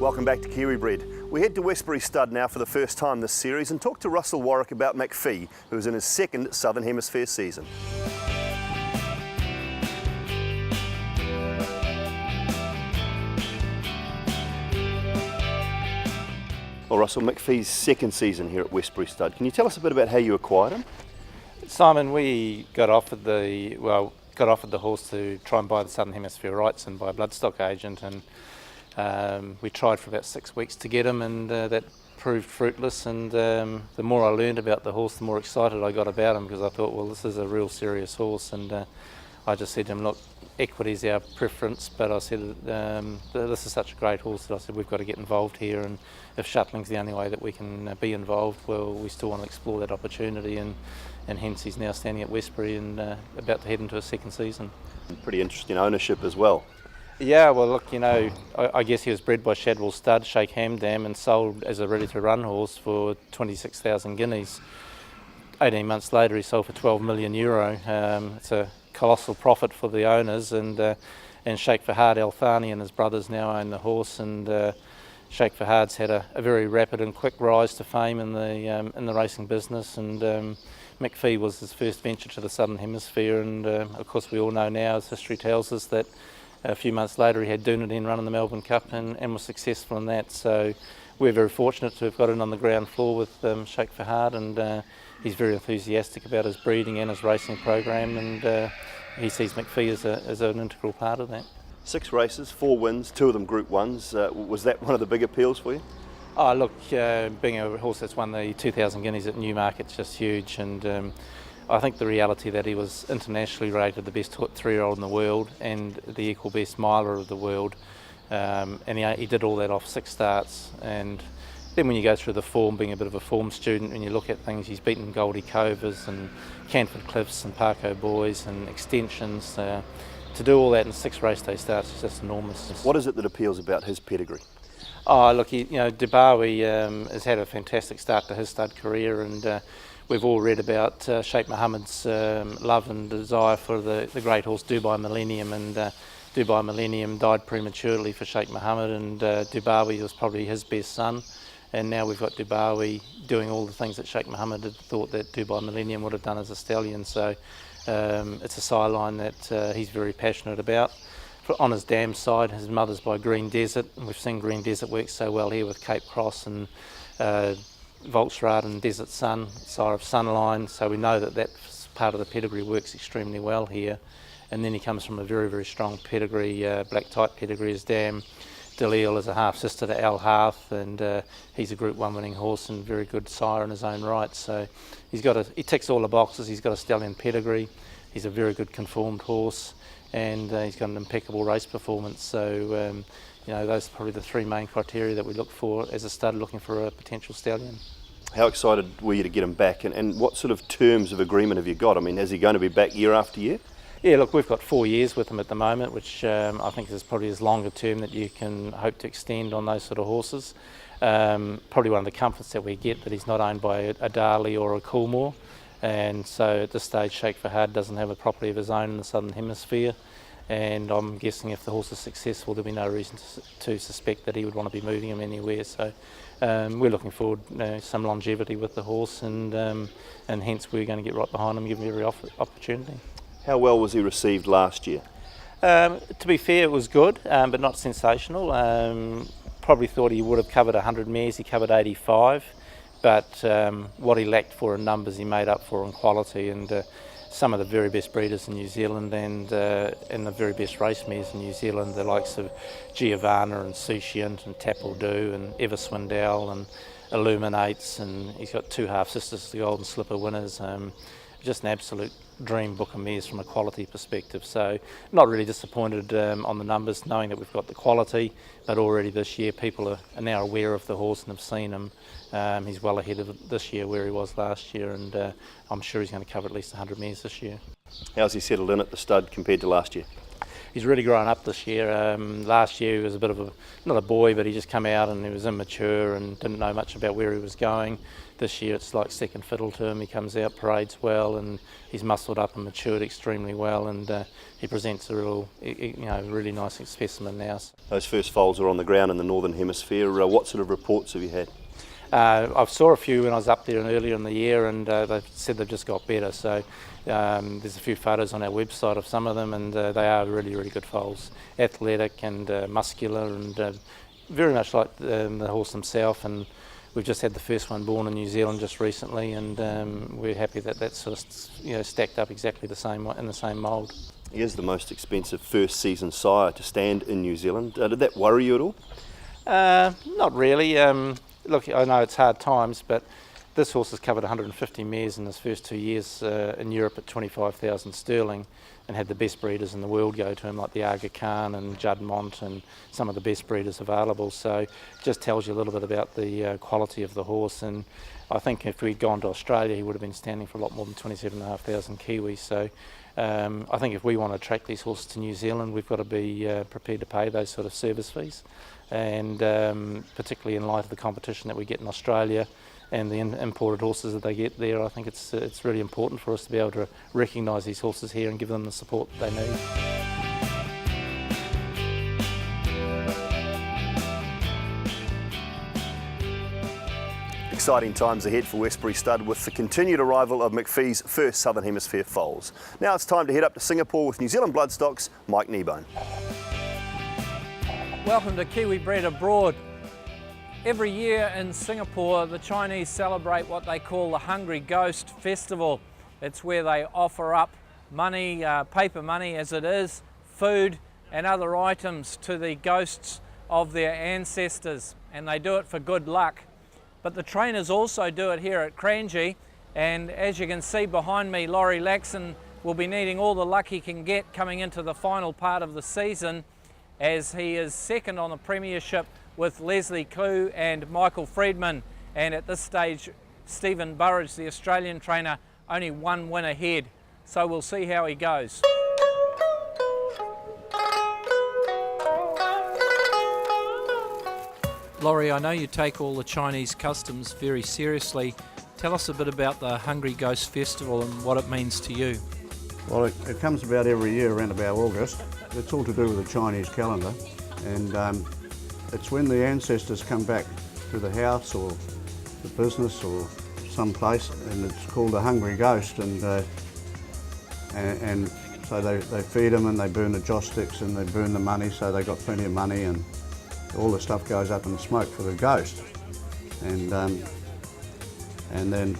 Welcome back to Kiwi Bred. We head to Westbury Stud now for the first time this series and talk to Russell Warwick about Makfi, who is in his second Southern Hemisphere season. Well, Russell, Makfi's second season here at Westbury Stud. Can you tell us a bit about how you acquired him? Simon, we got offered the horse to try and buy the Southern Hemisphere rights and by a bloodstock agent, and we tried for about 6 weeks to get him, and that proved fruitless. And the more I learned about the horse, the more excited I got about him, because I thought, well, this is a real serious horse. And I just said to him, look, equity's our preference, but I said this is such a great horse that I said we've got to get involved here, and if shuttling's the only way that we can be involved, well, we still want to explore that opportunity, and hence he's now standing at Westbury and about to head into his second season. Pretty interesting ownership as well. Yeah, well, look, you know, I guess he was bred by Westbury Stud, Sheikh Hamdam, and sold as a ready-to-run horse for 26,000 guineas. 18 months later, he sold for €12 million. It's a colossal profit for the owners, and Sheikh Fahad Al Thani and his brothers now own the horse, and Sheikh Fahad's had a very rapid and quick rise to fame in the racing business, and Makfi was his first venture to the Southern Hemisphere, and of course we all know now, as history tells us, that a few months later he had Dunedin run in the Melbourne Cup and was successful in that. So we're very fortunate to have got in on the ground floor with Sheikh Fahad, and he's very enthusiastic about his breeding and his racing program, and he sees Makfi as an integral part of that. 6 races, 4 wins, 2 of them Group 1s. Was that one of the big appeals for you? Oh, look, being a horse that's won the 2,000 guineas at Newmarket's just huge, and I think the reality that he was internationally rated the best 3-year-old in the world and the equal best miler of the world, and he did all that off 6 starts. And then when you go through the form, being a bit of a form student, and you look at things, he's beaten Goldie Covers and Canford Cliffs and Parko Boys and Extensions. To do all that in 6 race day starts is just enormous. What is it that appeals about his pedigree? Oh, look, Doull has had a fantastic start to his stud career, and we've all read about Sheikh Mohammed's love and desire for the great horse Dubai Millennium, and Dubai Millennium died prematurely for Sheikh Mohammed, and Doull was probably his best son, and now we've got Doull doing all the things that Sheikh Mohammed had thought that Dubai Millennium would have done as a stallion. So it's a sideline that he's very passionate about. On his dam side, his mother's by Green Desert, and we've seen Green Desert work so well here with Cape Cross and Volksrad and Desert Sun, sire of Sunline, so we know that part of the pedigree works extremely well here. And then he comes from a very, very strong pedigree, black type pedigree. His dam, Doull, is a half-sister to Al Harth, and he's a Group 1 winning horse and very good sire in his own right. So he ticks all the boxes. He's got a stallion pedigree, he's a very good conformed horse, and he's got an impeccable race performance. So those are probably the 3 main criteria that we look for as a stud looking for a potential stallion. How excited were you to get him back, and what sort of terms of agreement have you got? I mean, is he going to be back year after year? Yeah, look, we've got 4 years with him at the moment, which I think is probably as long a term that you can hope to extend on those sort of horses. Probably one of the comforts that we get that he's not owned by a Darley or a Coolmore, and so at this stage Sheikh Fahad doesn't have a property of his own in the Southern Hemisphere, and I'm guessing if the horse is successful there'll be no reason to suspect that he would want to be moving him anywhere. So we're looking forward some longevity with the horse, and hence we're going to get right behind him, give him every opportunity. How well was he received last year? To be fair, it was good, but not sensational. Probably thought he would have covered 100 mares, he covered 85, but what he lacked for in numbers he made up for in quality, and some of the very best breeders in New Zealand and the very best race mares in New Zealand, the likes of Giovanna and Sushiant and Tapaldu and Ever Swindell and Illuminates, and he's got 2 half-sisters, the Golden Slipper winners. Just an absolute dream book of mares from a quality perspective. So not really disappointed on the numbers, knowing that we've got the quality, but already this year people are now aware of the horse and have seen him. He's well ahead of this year where he was last year, and I'm sure he's going to cover at least 100 mares this year. How's he settled in at the stud compared to last year? he's really grown up this year. Last year he was a bit of not a boy, but he just come out and he was immature and didn't know much about where he was going. This year it's like second fiddle to him. He comes out, parades well, and he's muscled up and matured extremely well, and he presents a real, really nice specimen now. Those first foals are on the ground in the Northern Hemisphere. What sort of reports have you had? I saw a few when I was up there earlier in the year, and they said they've just got better. So there's a few photos on our website of some of them, and they are really, really good foals. Athletic and muscular, and very much like the horse himself. And we've just had the first one born in New Zealand just recently, and we're happy that that's sort of stacked up exactly the same in the same mould. He is the most expensive first season sire to stand in New Zealand. Did that worry you at all? Not really. Look, I know it's hard times, but this horse has covered 150 mares in his first 2 years in Europe at 25,000 sterling, and had the best breeders in the world go to him, like the Aga Khan and Juddmonte and some of the best breeders available. So it just tells you a little bit about the quality of the horse. And I think if we'd gone to Australia, he would have been standing for a lot more than 27,500 Kiwis. So I think if we want to attract these horses to New Zealand, we've got to be prepared to pay those sort of service fees. And particularly in light of the competition that we get in Australia and the imported horses that they get there, I think it's really important for us to be able to recognise these horses here and give them the support that they need. Exciting times ahead for Westbury Stud with the continued arrival of Makfi's first Southern Hemisphere foals. Now it's time to head up to Singapore with New Zealand Bloodstock's Mike Kneebone. Welcome to Kiwi Bred Abroad. Every year in Singapore, the Chinese celebrate what they call the Hungry Ghost Festival. It's where they offer up money, paper money as it is, food and other items to the ghosts of their ancestors, and they do it for good luck. But the trainers also do it here at Kranji, and as you can see behind me, Laurie Laxon will be needing all the luck he can get coming into the final part of the season, as he is second on the premiership with Leslie Klugh and Michael Friedman, and at this stage Stephen Burridge, the Australian trainer, only one win ahead, so we'll see how he goes. Laurie, I know you take all the Chinese customs very seriously. Tell us a bit about the Hungry Ghost Festival and what it means to you. Well, it comes about every year around about August. It's all to do with the Chinese calendar, and it's when the ancestors come back to the house or the business or some place, and it's called a Hungry Ghost, and so they feed them and they burn the joss sticks and they burn the money, so they got plenty of money, and all the stuff goes up in smoke for the ghost. And then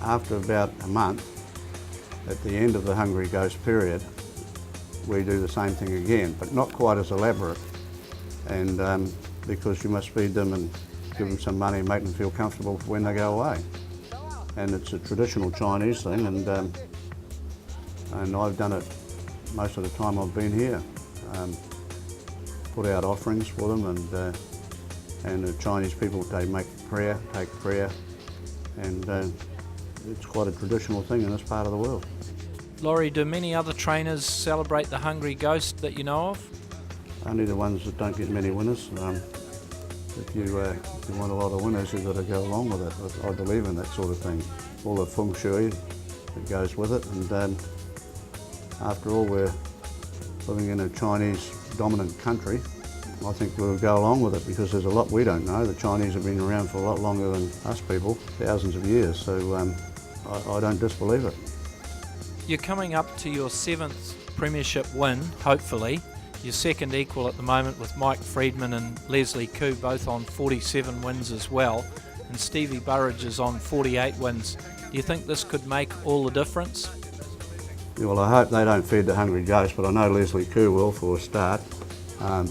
after about a month, at the end of the Hungry Ghost period, we do the same thing again, but not quite as elaborate. And because you must feed them and give them some money and make them feel comfortable when they go away. And it's a traditional Chinese thing, and I've done it most of the time I've been here. Put out offerings for them, and the Chinese people, they take prayer, and it's quite a traditional thing in this part of the world. Laurie, do many other trainers celebrate the Hungry Ghost that you know of? Only the ones that don't get many winners. If you want a lot of winners, you've got to go along with it. I believe in that sort of thing. All the feng shui that goes with it, and after all, we're living in a Chinese dominant country. I think we'll go along with it because there's a lot we don't know. The Chinese have been around for a lot longer than us people, thousands of years, so I don't disbelieve it. You're coming up to your 7th premiership win, hopefully. Your second equal at the moment with Mike Friedman and Leslie Klugh, both on 47 wins as well, and Stevie Burridge is on 48 wins. Do you think this could make all the difference? Yeah, well, I hope they don't feed the Hungry Ghost, but I know Leslie Klugh will for a start, and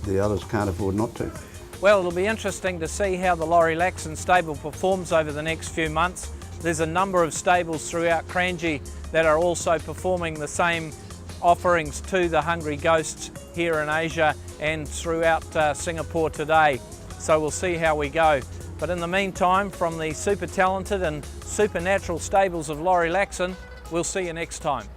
the others can't afford not to. Well, it'll be interesting to see how the Laurie Laxon stable performs over the next few months. There's a number of stables throughout Kranji that are also performing the same offerings to the Hungry Ghosts here in Asia and throughout Singapore today. So we'll see how we go. But in the meantime, from the super talented and supernatural stables of Laurie Laxon, we'll see you next time.